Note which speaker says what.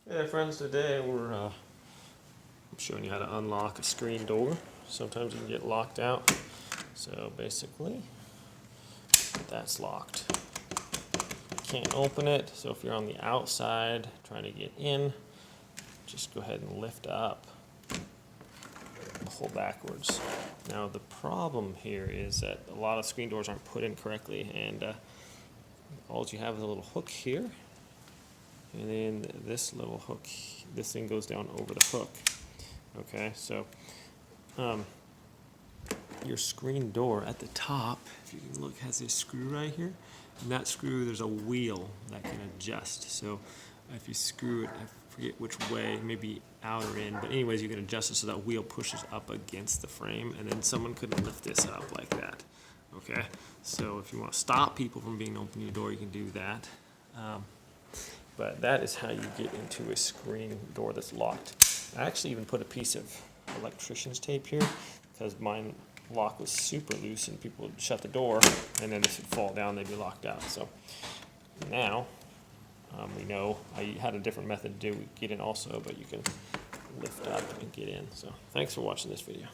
Speaker 1: Hey there friends, today I'm showing you how to unlock a screen door. Sometimes you can get locked out. So basically, that's locked. You can't open it, so if you're on the outside trying to get in, just go ahead and lift up, pull backwards. Now the problem here is that a lot of screen doors aren't put in correctly, and all you have is a little hook here. And then this little hook, this thing goes down over the hook. Okay, so your screen door at the top, if you can look, has this screw right here. And that screw, there's a wheel that can adjust. So if you screw it, I forget which way, maybe out or in, but anyways, you can adjust it so that wheel pushes up against the frame, and then someone could lift this up like that. Okay, so if you want to stop people from being able to open your door, you can do that. But that is how you get into a screen door that's locked. I actually even put a piece of electrician's tape here because mine lock was super loose and people would shut the door and then this would fall down, they'd be locked out. So now we know I had a different method to get in also, but you can lift up and get in. So thanks for watching this video.